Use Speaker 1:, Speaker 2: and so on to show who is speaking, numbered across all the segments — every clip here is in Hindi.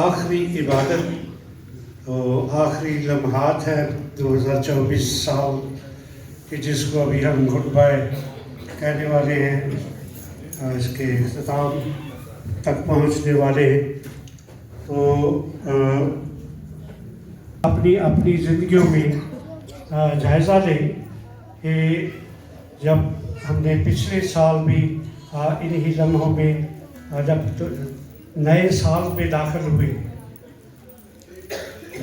Speaker 1: आखिरी इबादत तो आखिरी लम्हात है 2024 साल कि जिसको अभी हम गुड बाय कहने वाले हैं, इसके इख्तिताम तक पहुंचने वाले हैं। तो अपनी अपनी ज़िंदगियों में जायज़ा लें कि जब हमने पिछले साल भी इन्हीं लम्हों में जब नए साल में दाखिल हुए,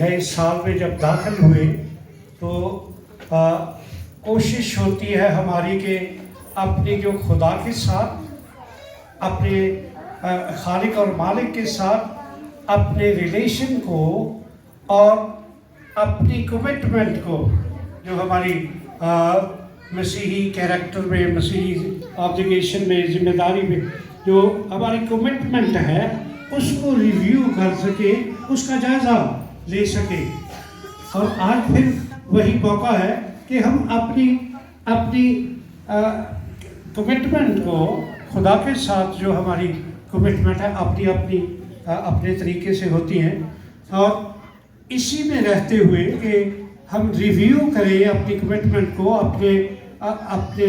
Speaker 1: नए साल में जब दाखिल हुए तो कोशिश होती है हमारी कि अपने जो खुदा के साथ, अपने खालिक और मालिक के साथ अपने रिलेशन को और अपनी कमिटमेंट को, जो हमारी मसीही कैरेक्टर में, मसीही ऑब्लिगेशन में, जिम्मेदारी में जो हमारी कमिटमेंट है, उसको रिव्यू कर सके, उसका जायज़ा ले सके। और आज फिर वही मौका है कि हम अपनी कमिटमेंट को खुदा के साथ, जो हमारी कमिटमेंट है अपने तरीके से होती हैं, और इसी में रहते हुए कि हम रिव्यू करें अपनी कमिटमेंट को, अपने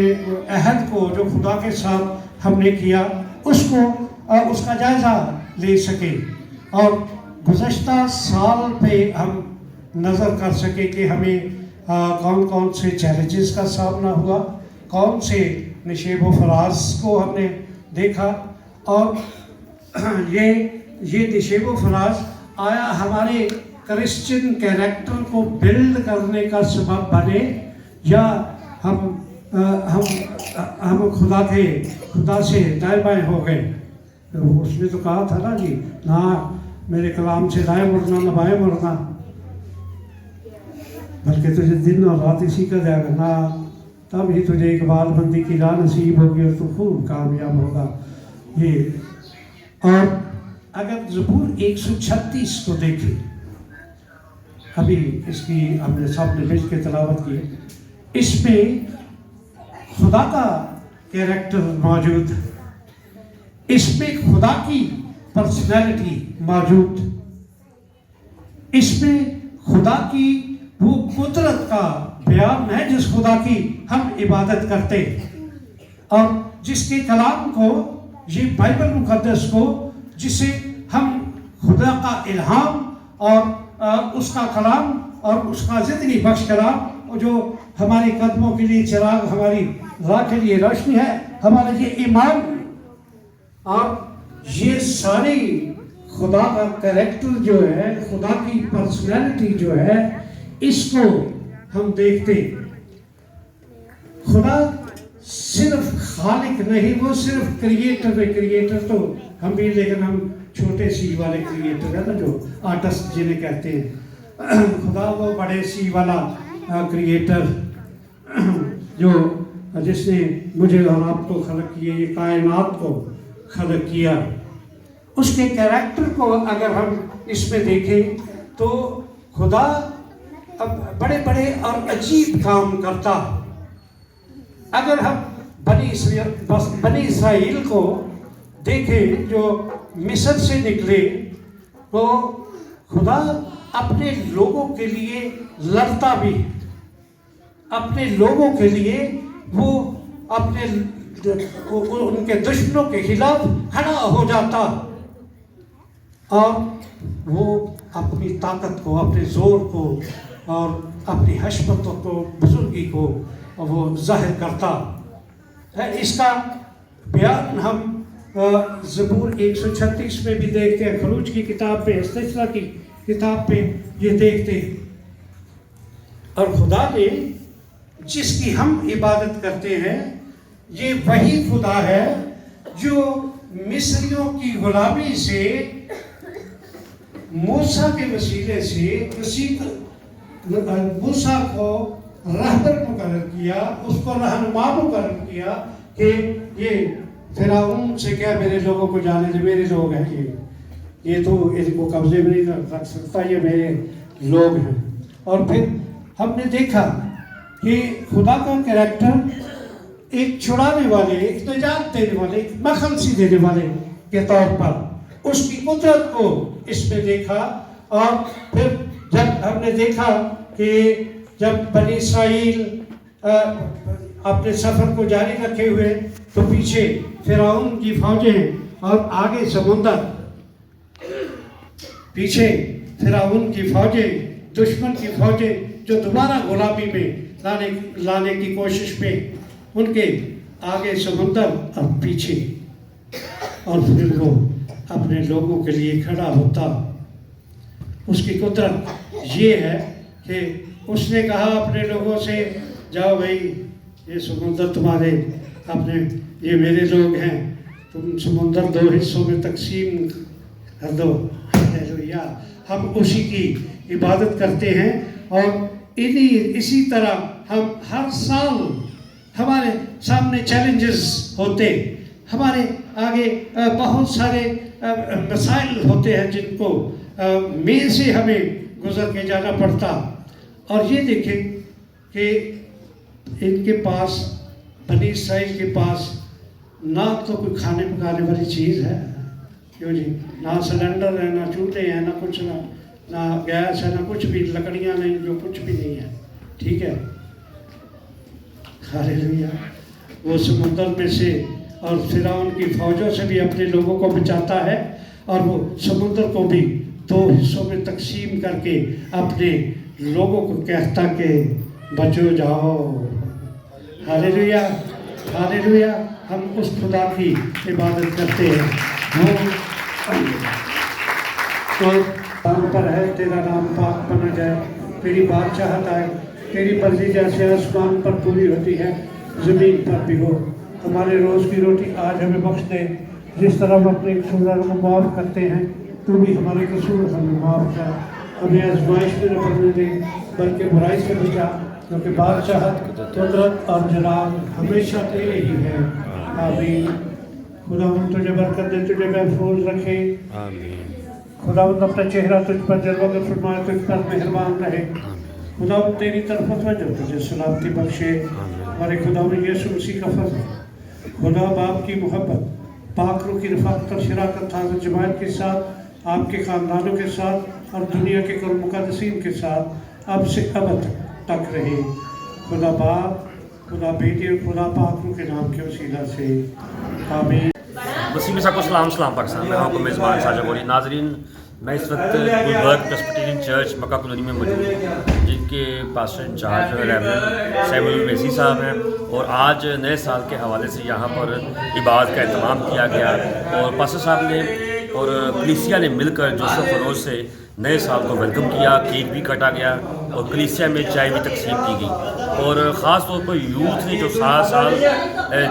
Speaker 1: अहद को जो खुदा के साथ हमने किया, उसका जायज़ा ले सके और गुज़श्ता साल पे हम नज़र कर सके कि हमें कौन कौन से चैलेंजेस का सामना हुआ, कौन से नशेब व फराज को हमने देखा, और ये नशेब व फराज आया हमारे क्रिश्चियन कैरेक्टर को बिल्ड करने का सबब बने, या हम खुदा से दाएं बाएं हो गए। तो उसने तो कहा था ना जी, ना मेरे कलाम से दाएं मुड़ना ना बाएं मुड़ना, बल्कि तुझे दिन और रात इसी का जाएगा ना, तब ही तुझे इकबालबंदी की राह नसीब होगी और तू खूब कामयाब होगा। ये और अगर ज़बूर 136 को देखें, अभी इसकी हमने सबने मिल के तलावत की, इसमें खुदा का कैरेक्टर मौजूद, इसमें खुदा की पर्सनैलिटी मौजूद, इसमें खुदा की वो कुदरत का बयान है जिस खुदा की हम इबादत करते, और जिसके कलाम को, ये बाइबल मुकद्दस को, जिसे हम खुदा का इल्हाम और उसका कलाम और उसका ज़िंदगी बख्श कलाम, जो हमारे कदमों के लिए चिराग, हमारी राह के लिए रोशनी है, हमारे लिए ईमान, और ये सारी खुदा का कैरेक्टर जो है, खुदा की पर्सनैलिटी जो है, इसको हम देखते। खुदा सिर्फ खालिक नहीं, वो सिर्फ क्रिएटर है। क्रिएटर तो हम भी, लेकिन हम छोटे सी वाले क्रिएटर है ना, जो आर्टिस्ट जिन्हें कहते हैं। खुदा वो बड़े सी वाला क्रिएटर जो जिसने मुझे और आपको खलक किया, ये कायनात को खलक किया, उसके कैरेक्टर को अगर हम इसमें देखें तो खुदा अब बड़े बड़े और अजीब काम करता। अगर हम बनी इसराइल को देखें जो मिस्र से निकले, तो खुदा अपने लोगों के लिए लड़ता भी, अपने लोगों के लिए वो उनके दुश्मनों के खिलाफ खड़ा हो जाता, और वो अपनी ताकत को, अपने ज़ोर को और अपनी हशमतों को, बुजुर्गी को वो जाहिर करता है। इसका बयान हम ज़बूर 136 में भी देखते हैं, खरूज की किताब पे, इस्तिस्ना की किताब पे ये देखते हैं। और खुदा ने जिसकी हम इबादत करते हैं, ये वही खुदा है जो मिस्रियों की गुलामी से मूसा के वसीले से मूसा को रहबर मुकर्रर किया, उसको रहनुमा मुकर्रर किया कि ये फिरौन से क्या मेरे लोगों को जाने दे, मेरे लोग हैं ये तो इनको कब्जे में नहीं रख सकता, ये मेरे लोग हैं। और फिर हमने देखा कि खुदा का कैरेक्टर एक छुड़ाने वाले, एक निजात देने वाले, एक मखलसी देने वाले के तौर पर उसकी कुदरत को इसमें देखा। और फिर जब हमने देखा कि जब बनी इस्राइल अपने सफ़र को जारी रखे हुए, तो पीछे फिरौन की फौजें और आगे समुंदर, पीछे फिरौन की फौजें, दुश्मन की फौजें जो दोबारा गुलामी में लाने की कोशिश में, उनके आगे समुंदर और पीछे, और फिर वो अपने लोगों के लिए खड़ा होता। उसकी कुदरत ये है कि उसने कहा अपने लोगों से, जाओ भाई, ये समुंदर तुम्हारे, अपने ये मेरे लोग हैं, तुम समुंदर 2 हिस्सों में तकसीम कर दो। हालेलुया। हम उसी की इबादत करते हैं और इसी तरह हम हर साल, हमारे सामने चैलेंजेस होते, हमारे आगे बहुत सारे मसाइल होते हैं जिनको में से हमें गुजर के जाना पड़ता। और ये देखें कि इनके पास, बनी इस्राइल के पास, ना तो कोई खाने पकाने वाली चीज़ है, क्यों जी, ना सिलेंडर है, ना चूल्हे हैं, ना कुछ, ना गैस है, ना कुछ भी, लकड़ियाँ नहीं, जो कुछ भी नहीं है, ठीक है। हालेलुया। वो समुद्र में से और फिरौन की फौजों से भी अपने लोगों को बचाता है, और वो समुद्र को भी 2 हिस्सों में तकसीम करके अपने लोगों को कहता कि बचो जाओ। Hallelujah, hallelujah. हम उस खुदा की इबादत करते हैं। वो नाम पर है, तेरा नाम पाक बना जाए, तेरी बादशाहत आए, तेरी मर्जी जैसे आसमान पर पूरी होती है ज़मीन पर भी हो। हमारे रोज़ की रोटी आज हमें बख्श दे, जिस तरह हम अपने कसूरों को माफ़ करते हैं, तू भी हमारे कसूर हमें माफ़ कर। हमें आजमाइश में न पड़ने दे, बल्कि बुराई से बचा, क्योंकि बादशाहत, कुदरत और जलाल हमेशा तेरे ही है। आमीन। खुदा हम तुझे बरकत दे, तुझे महफूज रखे। आमीन। खुदा अपना चेहरा तुझ पर जलवा कर फरमाए, तुझ पर मेहरबान रहे। खुदा तेरी तरफ जो तुझे सलामती बख्शे। हमारे खुदा में यीशु मसीह का फज़ल, खुदा बाप की मोहब्बत, पाक रूह की रफ़ाक़त और शराकत हाज़िर जमात के साथ, आपके ख़ानदानों के साथ और दुनिया के कुल मुक़द्दसीन के साथ अब से अब तक रहे। खुदा बाप, खुदा बेटी और खुदा पाक रूह के नाम के वसीला से आमीन।
Speaker 2: वसीम साहब को सलाम पाकिस्तान में आपको मेज़बान साजा बोली। नाजरीन, मैं इस वक्त गुलबर्ग प्रेस्बिटेरियन चर्च मक्का कॉलोनी में मौजूद हूँ, जिनके पास्टर इंचार्ज रेवरेंड सैमुअल वेसी साहब हैं। और आज नए साल के हवाले से यहाँ पर इबादत का एहतमाम किया गया, और पास्टर साहब ने और कलीसिया ने मिलकर जोश व खरोश से नए साल को वेलकम किया। केक भी काटा गया और कलीसिया में चाय भी तकसीम की गई। और ख़ास तौर पर यूथ ने जो 7 साल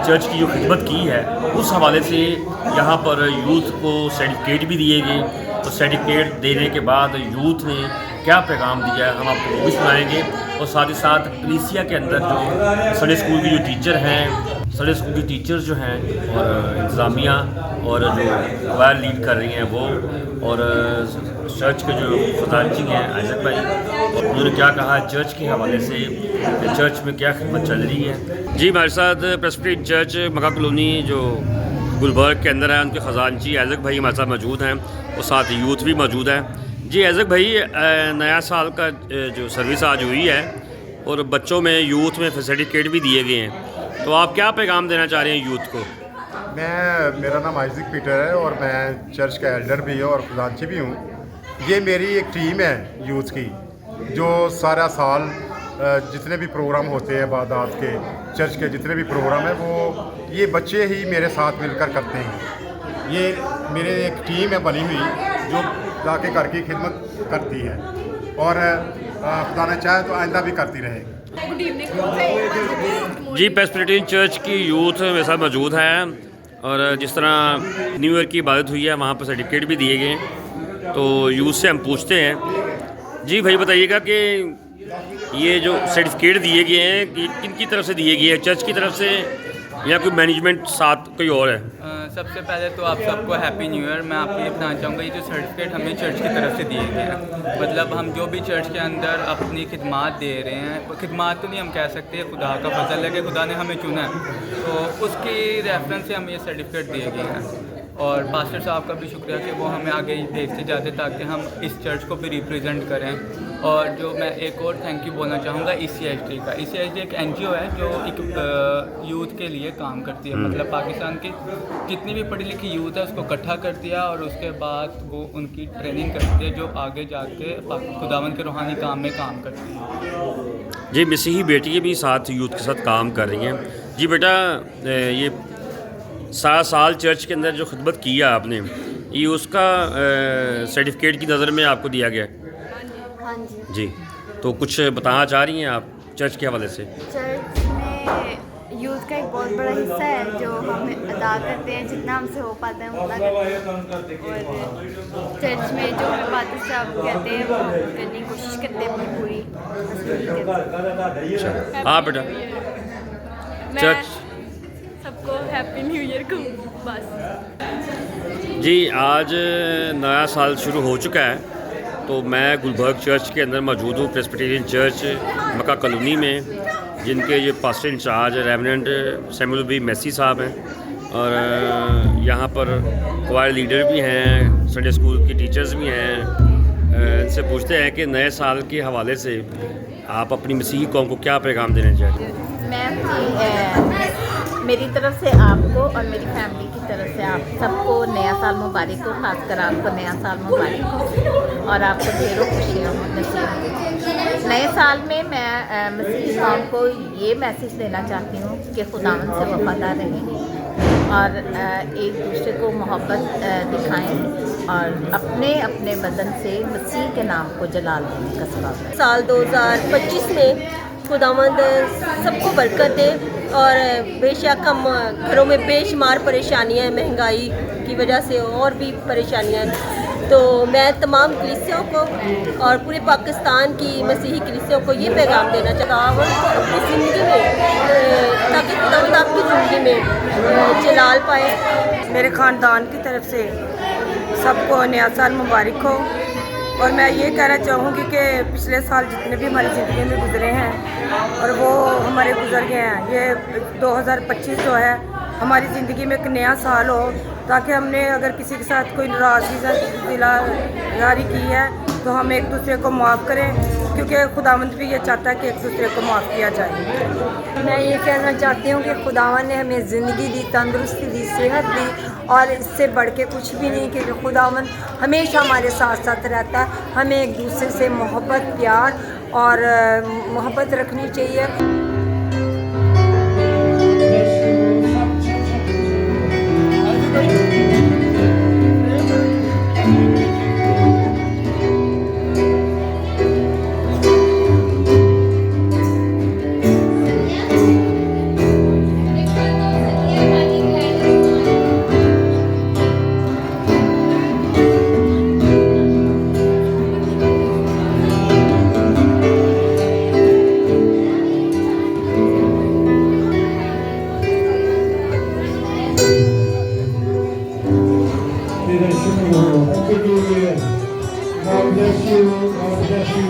Speaker 2: चर्च की जो खिदमत की है, उस हवाले से यहाँ पर यूथ को सर्टिफिकेट भी दिए गए। तो सर्टिफिकेट देने के बाद यूथ ने क्या पैगाम दिया है, हम आपको वो भी सुनाएंगे। और साथ ही साथ कलीसिया के अंदर जो संडे स्कूल की जो टीचर हैं, संडे स्कूल की टीचर्स जो हैं, और इंतज़ामिया और जो वायर लीड कर रही हैं वो, और चर्च के जो खजानची हैं आइजक भाई, उन्होंने क्या कहा चर्च के हवाले से, चर्च में क्या खिदमत चल रही है। जी, हमारे साथ प्रेस्बिटेरियन चर्च मक्का कॉलोनी जो गुलबर्ग के अंदर है, उनके खजानची आइजक भाई हमारे साथ मौजूद हैं, और साथ यूथ भी मौजूद है। जी आइजक भाई, नया साल का जो सर्विस आज हुई है, और बच्चों में, यूथ में सर्टिफिकेट भी दिए गए हैं, तो आप क्या पैगाम देना चाह रहे हैं यूथ को?
Speaker 3: मेरा नाम आइजक पीटर है और मैं चर्च का एल्डर भी हूँ और खजांची भी हूँ। ये मेरी एक टीम है यूथ की, जो सारा साल जितने भी प्रोग्राम होते हैं इबादत के, चर्च के जितने भी प्रोग्राम हैं, वो ये बच्चे ही मेरे साथ मिलकर करते हैं। ये मेरे एक टीम है बनी हुई, जो जाके घर की खिदमत करती है, और खुदा ने चाहे तो आइंदा भी करती रहेगी।
Speaker 2: जी, प्रेस्बिटेरियन चर्च की यूथ मेरे साथ मौजूद है, और जिस तरह न्यू ईयर की इबादत हुई है, वहाँ पर सर्टिफिकेट भी दिए गए। तो यूथ से हम पूछते हैं, जी भाई बताइएगा कि ये जो सर्टिफिकेट दिए गए हैं, किन की तरफ से दिए गए हैं, चर्च की तरफ से या कोई मैनेजमेंट साथ कोई और है?
Speaker 4: सबसे पहले तो आप सबको हैप्पी न्यू ईयर। मैं आपको ये बताना चाहूँगा, ये जो सर्टिफिकेट हमें चर्च की तरफ से दिए गए हैं, मतलब हम जो भी चर्च के अंदर अपनी खिदमात दे रहे हैं, खिदमात तो नहीं हम कह सकते, खुदा का फजल है कि खुदा ने हमें चुना है, तो उसकी रेफरेंस से हमें ये सर्टिफिकेट दिए गए हैं। और पास्टर साहब का भी शुक्रिया कि वो हमें आगे भेजते जाते ताकि हम इस चर्च को भी रिप्रेजेंट करें। और जो मैं एक और थैंक यू बोलना चाहूँगा ECHD का। ECHD एक NGO है जो एक यूथ के लिए काम करती है, मतलब पाकिस्तान की जितनी भी पढ़ी लिखी यूथ है उसको इकट्ठा करती है और उसके बाद वो उनकी ट्रेनिंग करती है जो आगे जाके खुदावंद के रूहानी काम में काम करती है।
Speaker 2: जी, मसीही बेटियाँ भी साथ यूथ के साथ काम कर रही हैं। जी बेटा, ये सारा साल चर्च के अंदर जो खिदमत की है आपने, ये उसका सर्टिफिकेट की नज़र में आपको दिया गया है?
Speaker 5: हाँ जी।
Speaker 2: जी, तो कुछ बताना चाह रही हैं आप चर्च के हवाले से?
Speaker 5: चर्च में यूथ का एक बहुत बड़ा हिस्सा है जो हम अदा करते हैं, जितना हमसे हो पाता है उतना करते हैं। और चर्च में जो भी बातें से आप कहते हैं वो करने की कोशिश करते हैं अपनी पूरी। बस वही करते हैं।
Speaker 2: हाँ बेटा,
Speaker 6: मैं
Speaker 2: चर्च
Speaker 6: सबको हैप्पी न्यू ईयर को बस।
Speaker 2: जी, आज नया साल शुरू हो चुका है, तो मैं गुलबर्ग चर्च के अंदर मौजूद हूँ, प्रेस्बिटेरियन चर्च मक्का कॉलोनी में, जिनके ये pastor incharge reverend Samuel B Massey साहब हैं। और यहाँ पर क्वायर लीडर भी हैं, संडे स्कूल की टीचर्स भी हैं। इनसे पूछते हैं कि नए साल के हवाले से आप अपनी मसीही कौम को क्या पैगाम देना चाहते हैं?
Speaker 7: मैं मेरी तरफ से आपको और मेरी फैमिली की तरफ से आप सबको नया साल मुबारक हो, खासकर आपको नया साल मुबारक हो और आपको ढेरों खुशियाँ नसीब हो। नए साल में मैं मसीही कौम को ये मैसेज देना चाहती हूँ कि खुदावंद से वफादार रहें और एक दूसरे को मोहब्बत दिखाएं और अपने अपने बदन से मसीह के नाम को जलाल देने का सबब है।
Speaker 8: साल 2025 में खुदावंद सबको बरकत दे और बेशक हम घरों में बेशुमार परेशानियां हैं, महंगाई की वजह से और भी परेशानियां हैं, तो मैं तमाम कलीसियों को और पूरे पाकिस्तान की मसीही कलीसियों को ये पैगाम देना चाहता हूँ अपनी ज़िंदगी में, ताकि खुदावंद आपकी ज़िंदगी में जलाल पाए।
Speaker 9: मेरे ख़ानदान की तरफ से सबको नया साल मुबारक हो। और मैं ये कहना चाहूँगी कि पिछले साल जितने भी हमारी ज़िंदगी में गुजरे हैं और वो हमारे गुजर गए हैं, ये 2025 जो है हमारी ज़िंदगी में एक नया साल हो, ताकि हमने अगर किसी के साथ कोई नाराज़गी दिलारी की है तो हम एक दूसरे को माफ़ करें, क्योंकि खुदावंद भी ये चाहता है कि एक दूसरे को माफ़ किया जाए।
Speaker 10: मैं ये कहना चाहती हूँ कि खुदावंद ने हमें ज़िंदगी दी, तंदुरुस्ती दी, सेहत दी और इससे बढ़ के कुछ भी नहीं, क्योंकि खुदावंद हमेशा हमारे साथ साथ रहता है। हमें एक दूसरे से मोहब्बत, प्यार और मोहब्बत रखनी चाहिए।
Speaker 1: God bless you. God bless you.